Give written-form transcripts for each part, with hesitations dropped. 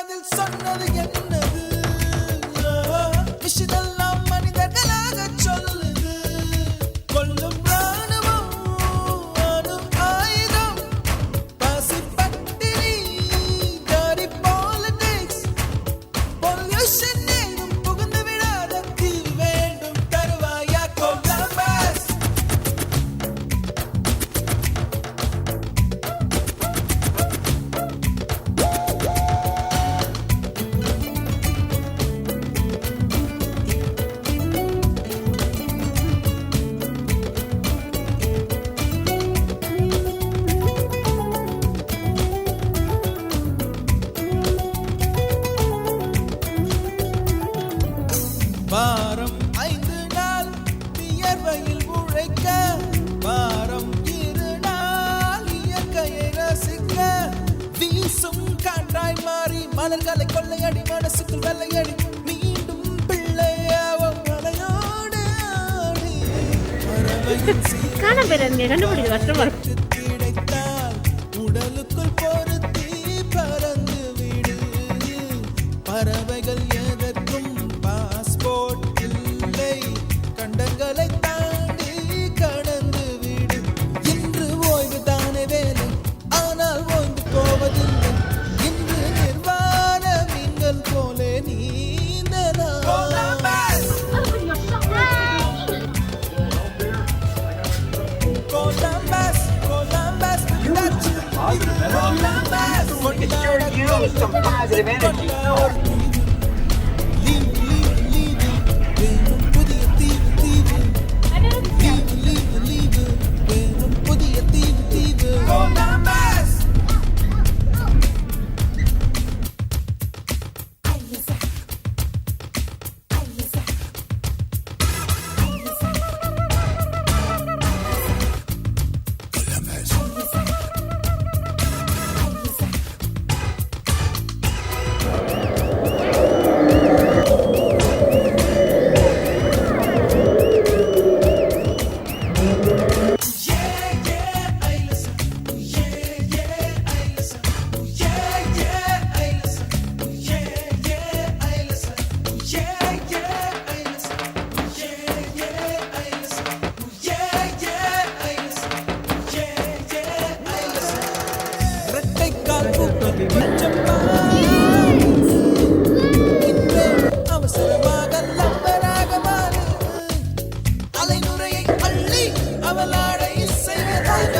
காதில் சொன்னது என்னது விஷயமெல்லாம் மனிதர்களாக சொல்லுது கொல்லும் ராணுவம் அணு ஆயுதம் பசி பட்டினி dirty politics பொல்யூஷன் ஏதும் புகுந்து விடாத தீர்வு வேண்டும் தருவாயா கொலம்பஸ் வாரம் 5 நாள் வியர்வையில் உழைக்க வாரம் 2 நாள் இயற்கையை ரசிக்க வீசும் காற்றாய் மாறி மலர்களை கொள்ளையடி மனசுக்குள் வெள்ளையடி மீண்டும் பிள்ளையாவும் மலையோடு ஆடி பறவையின் கண்டுபிடிக்க கிடைத்தால் உடலுக்குள் பொருத்தி பறந்து விடு பறவைகள் எதற்கும் பாஸ்போர்ட் இல்லை கண்டங்களை தாண்டி கடந்து விடு இன்று ஓய்வு தானே வேலை ஆனால் ஓய்ந்து போவதில்லை இன்று நிர்வாண மீன்கள் போலே நீந்தலாம் Columbus, Columbus, It's sure you some positive energy. அவசரமாக லம்பராக மாறு அலைநுரையை அள்ளி அவளாடை செய்வதாக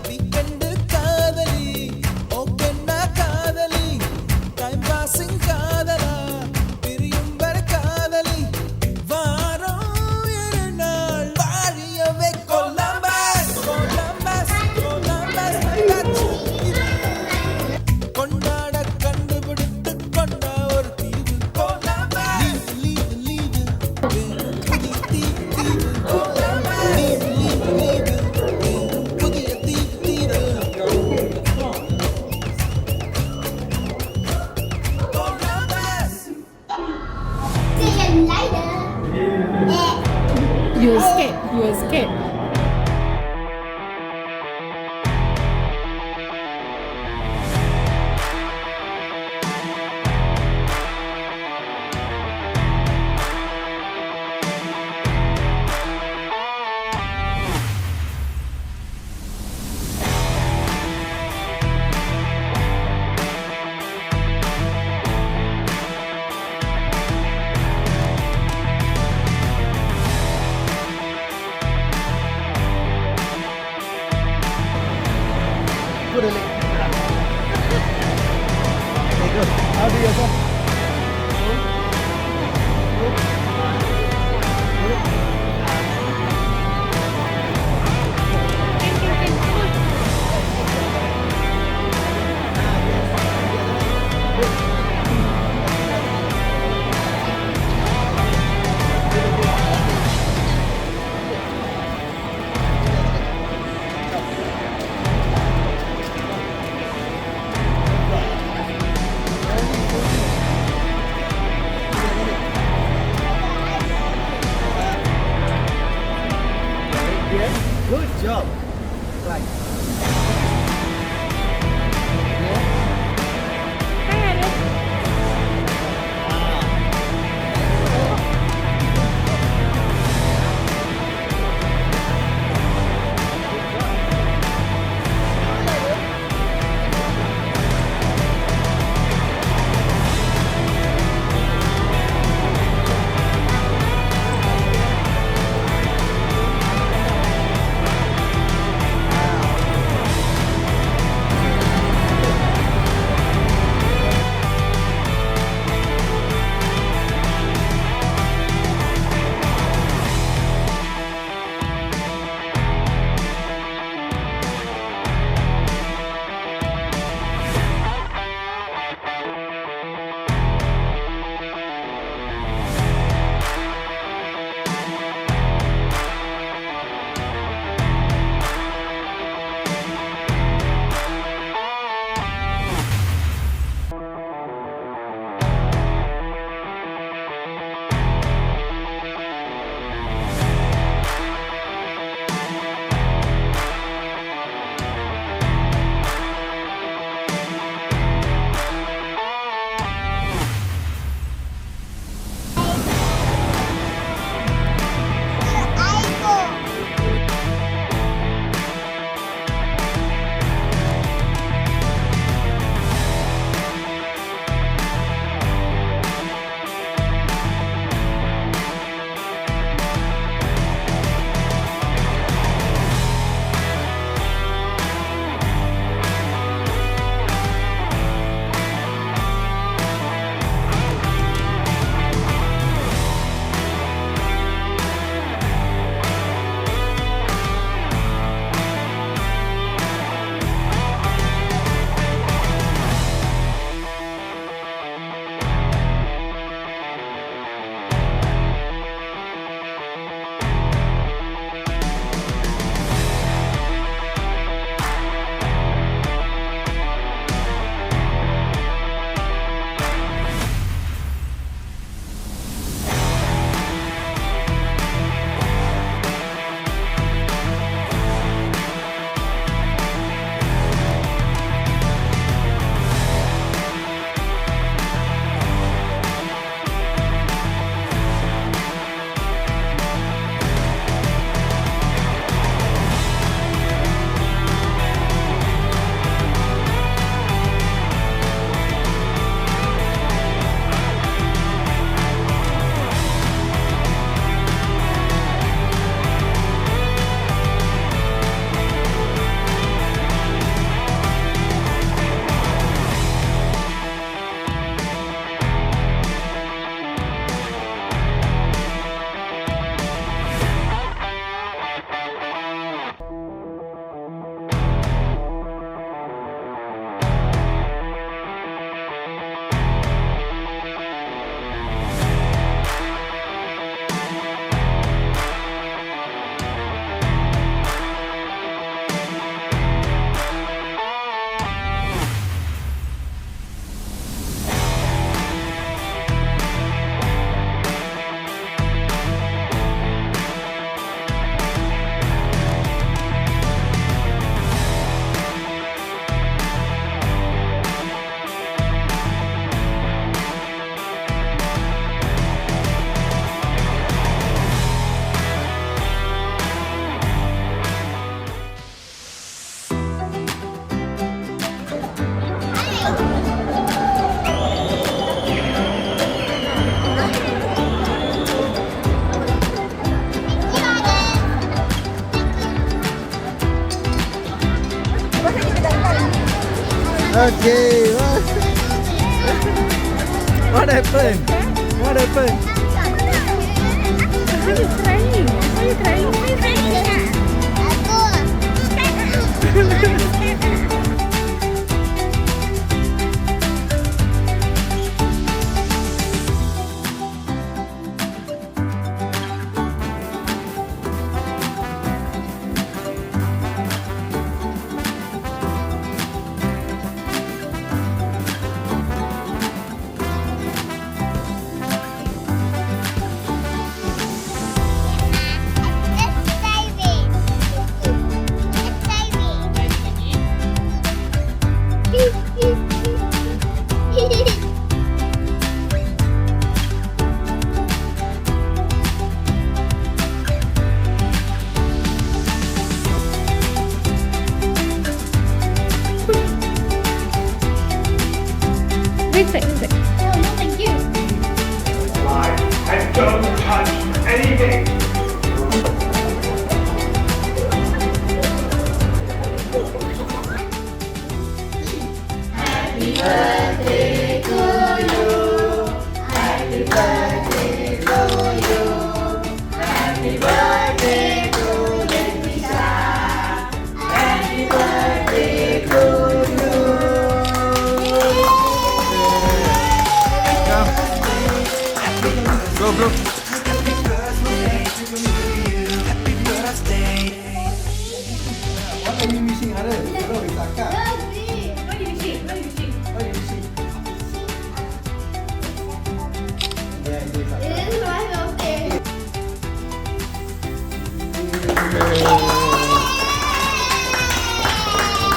வீக்கெண்டு காதலி ஓகேன்னா காதலி டைம் பாசிங் காதலா பிரியும் வர காதலி வாரம் 2 நாள் வாழியவே கொலம்பஸ் கொலம்பஸ் கொலம்பஸ் கொண்டாட கண்டுபிடித்து கொண்டா ஒரு தீவு கொலம்பஸ் லீவு லீவு புதிய தீவு தீவு கொலம்பஸ் லீவு லீவு புதிய தீவு தீவு Columbus See you later. You escape. You escape. Okay. What happened? What happened? Why are you crying? Why are you crying? Wait a sec. No, no, thank you. And don't touch anything. Go, bro. What are you wishing, Arul? Arul, it's Akka. What are you wishing? Yeah, it is Akka. It is my birthday.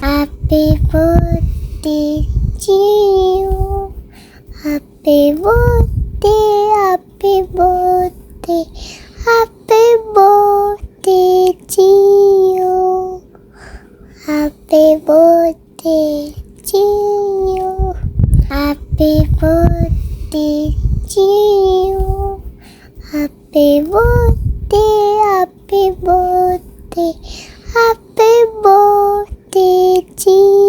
Happy birthday to you. Happy birthday, happy birthday, happy birthday to you. Happy birthday to you. Happy birthday to you. Happy birthday, happy birthday, happy birthday to you.